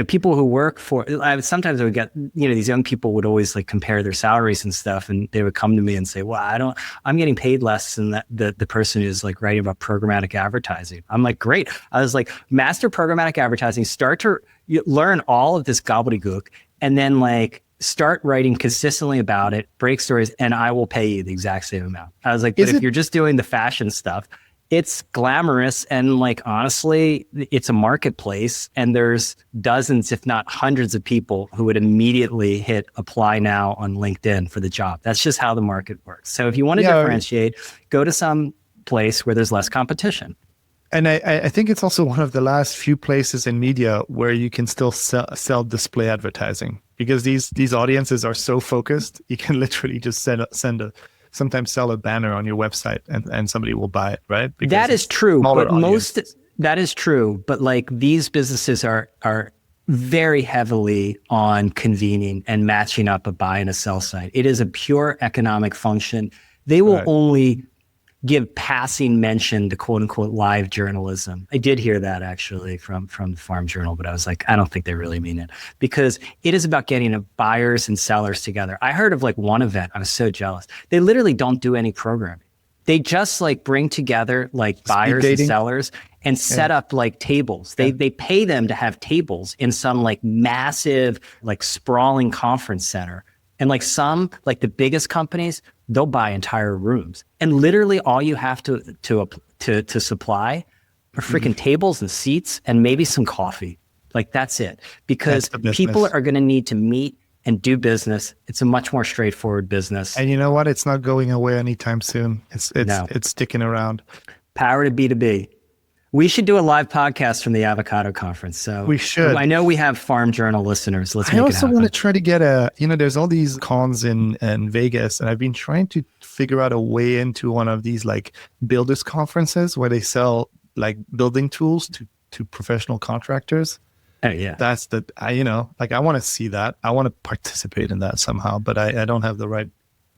people who work for, sometimes I would get, these young people would always like compare their salaries and stuff. And they would come to me and say, well, I'm getting paid less than the person who's like writing about programmatic advertising. I'm like, great. I was like, master programmatic advertising, start to learn all of this gobbledygook, and then like, start writing consistently about it, break stories, and I will pay you the exact same amount. I was like, but if you're just doing the fashion stuff, it's glamorous. And like, honestly, it's a marketplace and there's dozens, if not hundreds of people who would immediately hit apply now on LinkedIn for the job. That's just how the market works. So if you want to differentiate, go to some place where there's less competition. And I think it's also one of the last few places in media where you can still sell display advertising, because these audiences are so focused. You can literally just sometimes sell a banner on your website and somebody will buy it, right? Because that is true, but that is true. But like these businesses are very heavily on convening and matching up a buy and a sell side. It is a pure economic function. They will only give passing mention to quote unquote live journalism. I did hear that actually from the Farm Journal, but I was like, I don't think they really mean it, because it is about getting buyers and sellers together. I heard of like one event. I was so jealous. They literally don't do any programming. They just like bring together like buyers and sellers and set up like tables. They pay them to have tables in some like massive, like sprawling conference center. And like the biggest companies, they'll buy entire rooms. And literally all you have to supply are freaking tables and seats and maybe some coffee. Like that's it. Because people are going to need to meet and do business. It's a much more straightforward business. And you know what? It's not going away anytime soon. It's sticking around. Power to B2B. We should do a live podcast from the avocado conference. So we should. I know we have Farm Journal listeners. Let's make it happen. I also want to try to get there's all these cons in Vegas, and I've been trying to figure out a way into one of these like builders conferences where they sell like building tools to professional contractors. Oh yeah. That's I want to see that. I want to participate in that somehow, but I don't have the right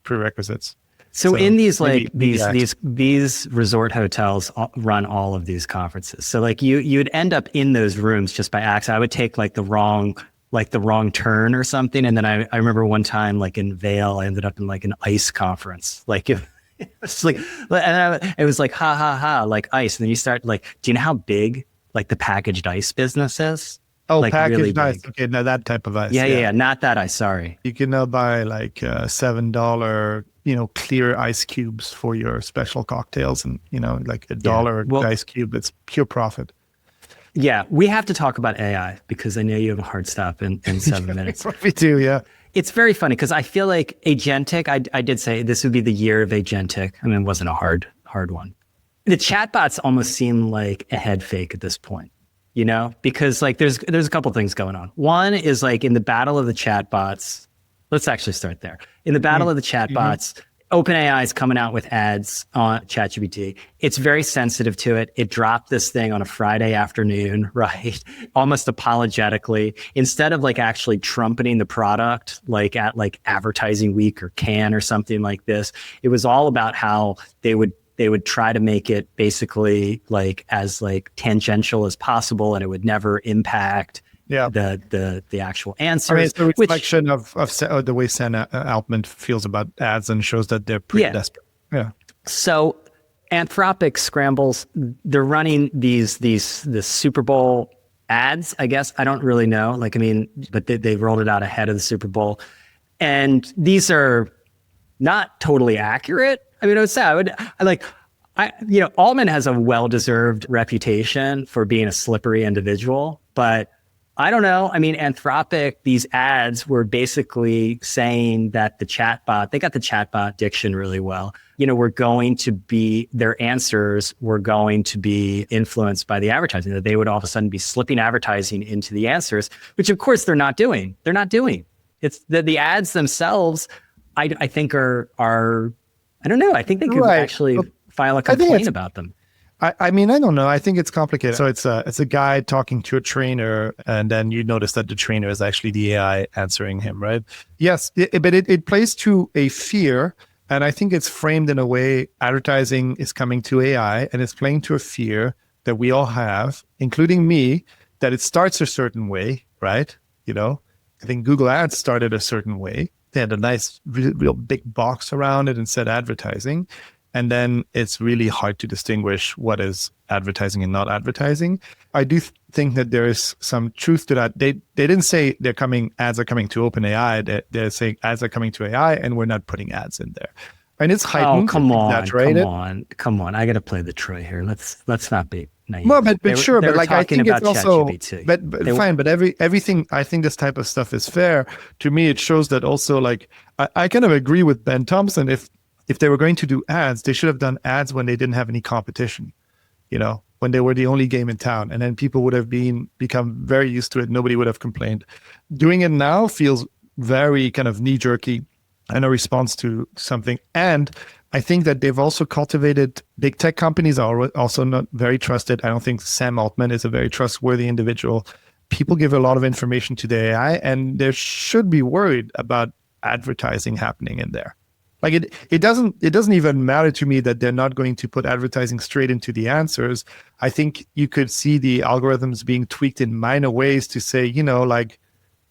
prerequisites. So in these like these resort hotels run all of these conferences. So like you'd end up in those rooms just by accident. I would take like the wrong turn or something, and then I remember one time like in Vail, I ended up in like an ice conference. Like it was like, and it was like ha ha ha, like ice. And then you start like, do you know how big like the packaged ice business is? Oh, like packaged really ice. Okay, now that type of ice. Yeah, not that ice. Sorry. You can now buy like $7, clear ice cubes for your special cocktails, and like $1 ice cube. It's pure profit. Yeah, we have to talk about AI because I know you have a hard stop in 7 minutes. Me too. Yeah. It's very funny because I feel like agentic. I did say this would be the year of agentic. I mean, it wasn't a hard one. The chatbots almost seem like a head fake at this point. Because like there's a couple things going on. One is like in the battle of the chatbots. Let's actually start there. In the battle of the chatbots, OpenAI is coming out with ads on ChatGPT. It's very sensitive to it. It dropped this thing on a Friday afternoon, right? Almost apologetically, instead of like actually trumpeting the product, like at like Advertising Week or Cannes or something like this. It was all about how they would try to make it basically like as like tangential as possible, and it would never impact the actual answers. I mean, it's a reflection of the way Sam Altman feels about ads, and shows that they're pretty desperate. Yeah. So Anthropic scrambles. They're running this Super Bowl ads, I guess. I don't really know. But they rolled it out ahead of the Super Bowl, and these are not totally accurate. I mean, I would say Altman has a well-deserved reputation for being a slippery individual, but I don't know. I mean, Anthropic, these ads were basically saying that they got the chatbot diction really well. Their answers were going to be influenced by the advertising, that they would all of a sudden be slipping advertising into the answers, which of course they're not doing. It's the ads themselves, I think are, I don't know. I think they could actually file a complaint about them. I mean, I don't know. I think it's complicated. So it's a guy talking to a trainer, and then you notice that the trainer is actually the AI answering him, right? Yes, but it plays to a fear, and I think it's framed in a way advertising is coming to AI, and it's playing to a fear that we all have, including me, that it starts a certain way, right? I think Google Ads started a certain way. They had a nice, real big box around it and said advertising. And then it's really hard to distinguish what is advertising and not advertising. I do think that there is some truth to that. They didn't say ads are coming to OpenAI. They're saying ads are coming to AI, and we're not putting ads in there. And it's heightened. Oh, come on! I got to play the Troy here. Let's not be naive. Well, but like I think it's also, ChatGPT. but fine. But everything, I think this type of stuff is fair. To me, it shows that also, like I kind of agree with Ben Thompson. If they were going to do ads, they should have done ads when they didn't have any competition, when they were the only game in town. And then people would have become very used to it. Nobody would have complained. Doing it now feels very kind of knee-jerky and a response to something. And I think that they've also cultivated, big tech companies are also not very trusted. I don't think Sam Altman is a very trustworthy individual. People give a lot of information to the AI, and they should be worried about advertising happening in there. Like it doesn't even matter to me that they're not going to put advertising straight into the answers. I think you could see the algorithms being tweaked in minor ways to say, like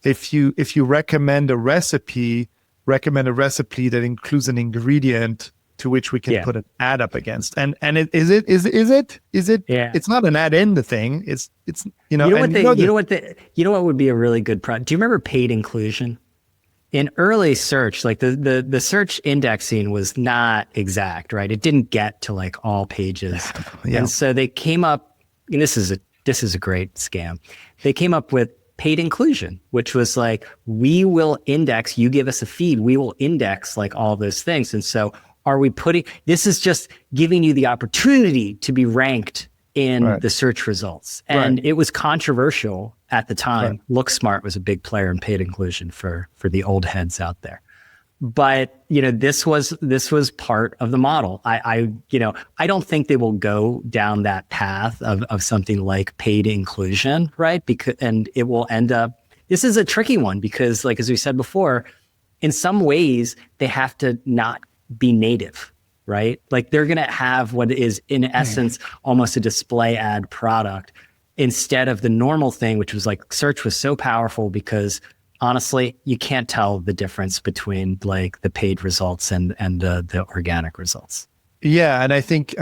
if you recommend a recipe that includes an ingredient to which we can put an ad up against. And is it? Yeah. It's not an ad in the thing. It's you know what would be a really good product. Do you remember paid inclusion? In early search, like the search indexing was not exact, right? It didn't get to like all pages. Yeah. And so they came up, and this is a great scam. They came up with paid inclusion, which was like, we will index, you give us a feed, we will index like all those things. And so this is just giving you the opportunity to be ranked in the search results. And it was controversial at the time. LookSmart was a big player in paid inclusion for the old heads out there. But, this was part of the model. I don't think they will go down that path of something like paid inclusion, right? And it will end up, this is a tricky one because, like, as we said before, in some ways they have to not be native, right? Like they're going to have what is in essence almost a display ad product instead of the normal thing, which was like search was so powerful because honestly, you can't tell the difference between like the paid results and the organic results. Yeah. And I think,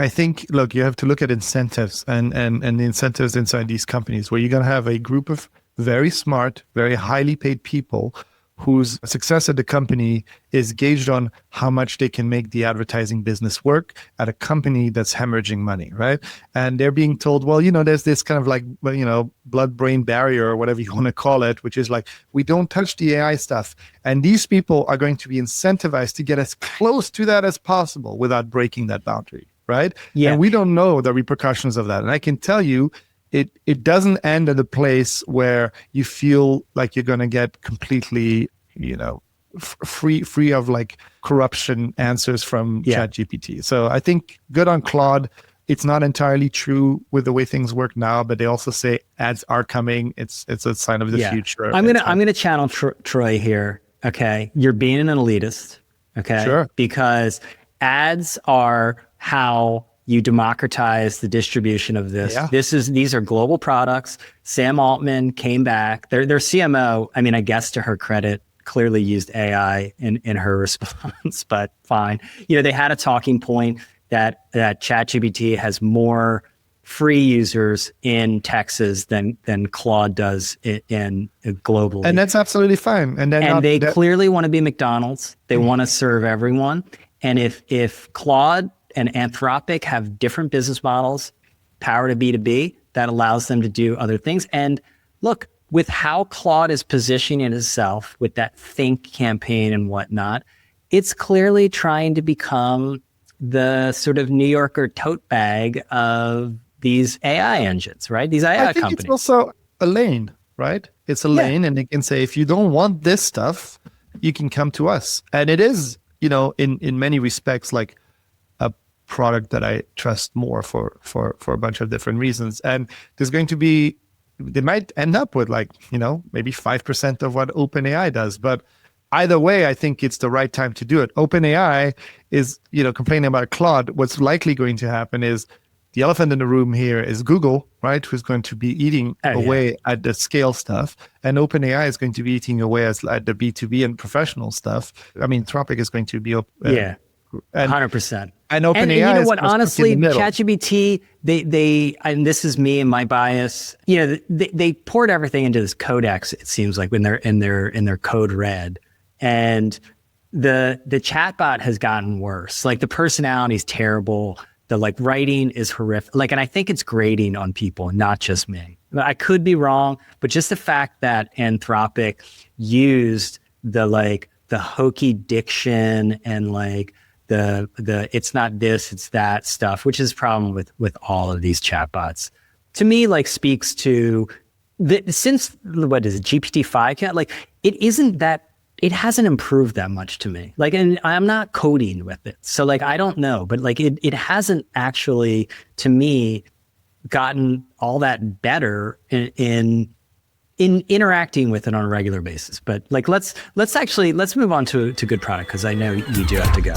look, you have to look at incentives and the incentives inside these companies where you're going to have a group of very smart, very highly paid people whose success at the company is gauged on how much they can make the advertising business work at a company that's hemorrhaging money, right? And they're being told, well, there's this kind of like, blood-brain barrier or whatever you want to call it, which is like, we don't touch the AI stuff. And these people are going to be incentivized to get as close to that as possible without breaking that boundary, right? Yeah. And we don't know the repercussions of that. And I can tell you, it doesn't end at a place where you feel like you're going to get completely, free of like corruption answers from ChatGPT. So I think good on Claude. It's not entirely true with the way things work now, but they also say ads are coming. It's a sign of the future. I'm gonna channel Troy here. Okay, you're being an elitist. Okay, sure. Because ads are how you democratize the distribution of this. Yeah. These are global products. Sam Altman came back. Their CMO, I mean, I guess to her credit, clearly used AI in her response, but fine. They had a talking point that ChatGPT has more free users in Texas than Claude does in globally. And that's absolutely fine. And they clearly want to be McDonald's. They want to serve everyone. And if Claude and Anthropic have different business models, power to B2B, that allows them to do other things. And look, with how Claude is positioning itself with that Think campaign and whatnot, it's clearly trying to become the sort of New Yorker tote bag of these AI engines, right? These AI I think companies. It's also a lane, right? It's a lane, and they can say, if you don't want this stuff, you can come to us. And it is, in many respects, like a product that I trust more for a bunch of different reasons. And there's going to be, they might end up with like, maybe 5% of what OpenAI does. But either way, I think it's the right time to do it. OpenAI is, complaining about Claude. What's likely going to happen is the elephant in the room here is Google, right? Who's going to be eating away at the scale stuff. And OpenAI is going to be eating away at the B2B and professional stuff. I mean, Anthropic is going to be... 100%. And OpenAI and you know what? Honestly, ChatGPT, they and this is me and my bias. They poured everything into this codex. It seems like when they're in their code red, and the chatbot has gotten worse. Like the personality is terrible. The writing is horrific. And I think it's grating on people, not just me. I could be wrong, but just the fact that Anthropic used the hokey diction and the it's not this, it's that stuff, which is a problem with all of these chatbots. To me, speaks to since what is it, GPT-5? It isn't that. It hasn't improved that much to me. And I'm not coding with it, so I don't know. But it hasn't actually, to me, gotten all that better in interacting with it on a regular basis. But let's move on to good product, because I know you do have to go.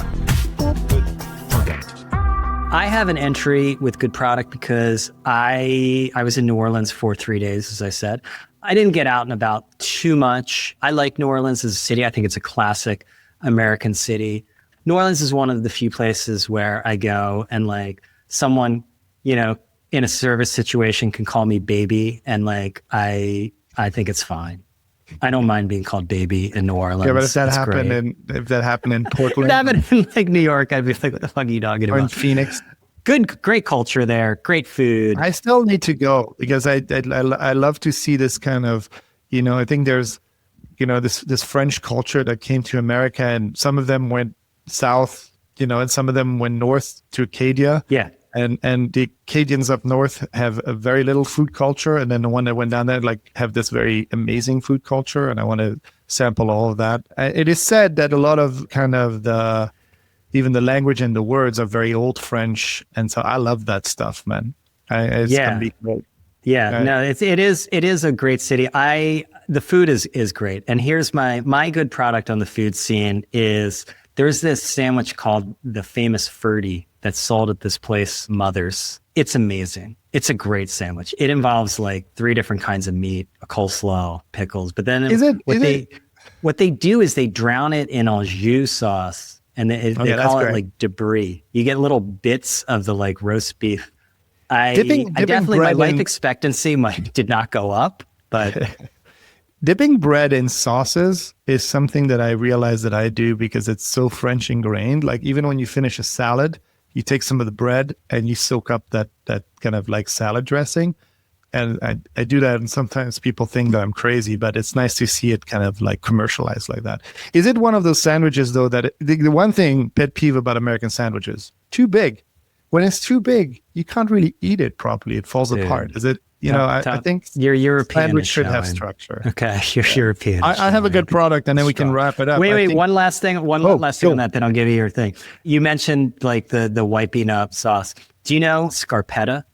I have an entry with good product because I was in New Orleans for 3 days, as I said. I didn't get out and about too much. I like New Orleans as a city. I think it's a classic American city. New Orleans is one of the few places where I go and someone, in a service situation can call me baby, and I think it's fine. I don't mind being called baby in New Orleans. Yeah, but if that happened in Portland, if that happened in New York, I'd be like, what the fuck are you talking about? Or in Phoenix. Great culture there, great food. I still need to go because I love to see this kind of, I think there's, this French culture that came to America, and some of them went south, and some of them went north to Acadia. Yeah. And the Acadians up north have a very little food culture, and then the one that went down there have this very amazing food culture, and I want to sample all of that. It is said that a lot of kind of even the language and the words are very old French, and so I love that stuff, man. It's gonna be great. Yeah, no, it is a great city. The food is great, and here's my good product on the food scene is there's this sandwich called the Famous Ferdy that's sold at this place, Mother's. It's amazing. It's a great sandwich. It involves 3 different kinds of meat, a coleslaw, pickles, but then what they do is they drown it in au jus sauce. And they call it debris. You get little bits of the roast beef. Dipping definitely, my life expectancy did not go up, but dipping bread in sauces is something that I realize that I do because it's so French ingrained. Even when you finish a salad, you take some of the bread and you soak up that kind of salad dressing. And I do that, and sometimes people think that I'm crazy, but it's nice to see it kind of commercialized like that. Is it one of those sandwiches, though, that the one thing, pet peeve about American sandwiches, too big. When it's too big, you can't really eat it properly. It falls apart. Is it, I think your European sandwich should have structure. Okay, you're European. I have a good product, and then we can wrap it up. Wait, one last thing on that, then I'll give you your thing. You mentioned the wiping up sauce. Do you know scarpetta?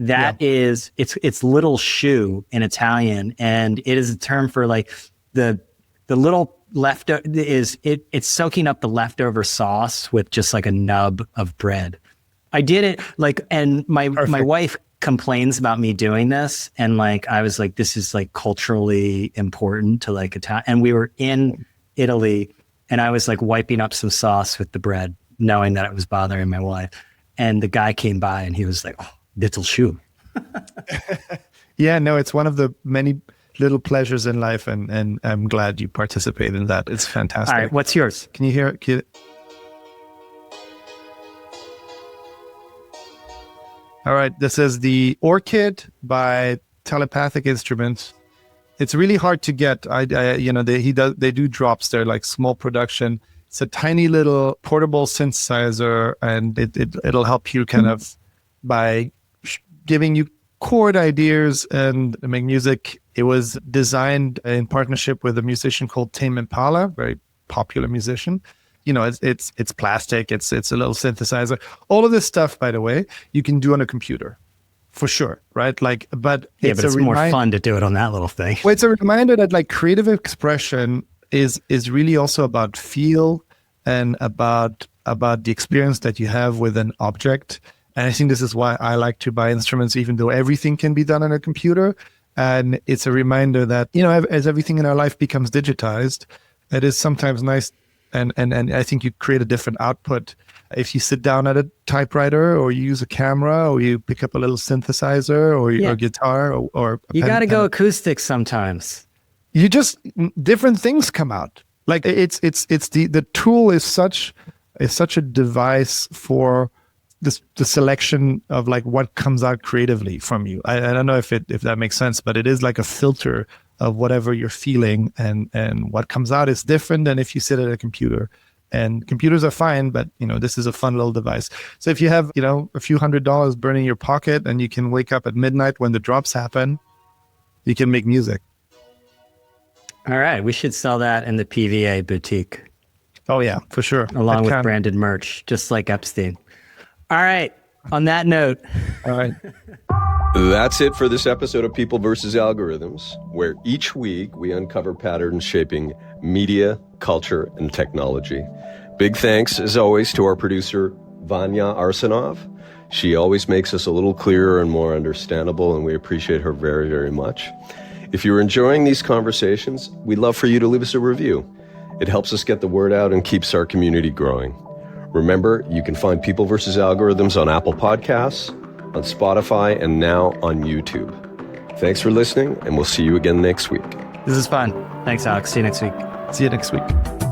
That is, it's little shoe in Italian, and it is a term for the little leftover it's soaking up the leftover sauce with just a nub of bread. I did it and my wife complains about me doing this, and I was this is culturally important to Italian, and we were in Italy, and I was wiping up some sauce with the bread, knowing that it was bothering my wife, and the guy came by and he was like, oh, little shoe. Yeah, no, it's one of the many little pleasures in life, and I'm glad you participate in that. It's fantastic. All right, what's yours? Can you hear it? All right, this is the Orchid by Telepathic Instruments. It's really hard to get. They do drops. They're like small production. It's a tiny little portable synthesizer, and it'll help you kind of by giving you chord ideas and make music. It was designed in partnership with a musician called Tame Impala, very popular musician. It's plastic. It's a little synthesizer. All of this stuff, by the way, you can do on a computer, for sure, right? But it's more fun to do it on that little thing. Well, it's a reminder that creative expression is really also about feel and about the experience that you have with an object. And I think this is why I like to buy instruments, even though everything can be done on a computer. And it's a reminder that, as everything in our life becomes digitized, it is sometimes nice. And I think you create a different output if you sit down at a typewriter, or you use a camera, or you pick up a little synthesizer, or a guitar, or you got to go acoustic sometimes. You just, different things come out. The tool is such a device for the selection of what comes out creatively from you. I don't know if that makes sense, but it is like a filter of whatever you're feeling, and what comes out is different than if you sit at a computer. And computers are fine, but this is a fun little device. So if you have a few $100s burning your pocket, and you can wake up at midnight when the drops happen, you can make music. All right, we should sell that in the PVA boutique. Oh yeah, for sure. Along with branded merch, just like Epstein. All right, on that note. All right. That's it for this episode of People vs. Algorithms, where each week we uncover patterns shaping media, culture, and technology. Big thanks, as always, to our producer, Vanya Arsenov. She always makes us a little clearer and more understandable, and we appreciate her very, very much. If you're enjoying these conversations, we'd love for you to leave us a review. It helps us get the word out and keeps our community growing. Remember, you can find People vs. Algorithms on Apple Podcasts, on Spotify, and now on YouTube. Thanks for listening, and we'll see you again next week. This is fun. Thanks, Alex. See you next week. See you next week.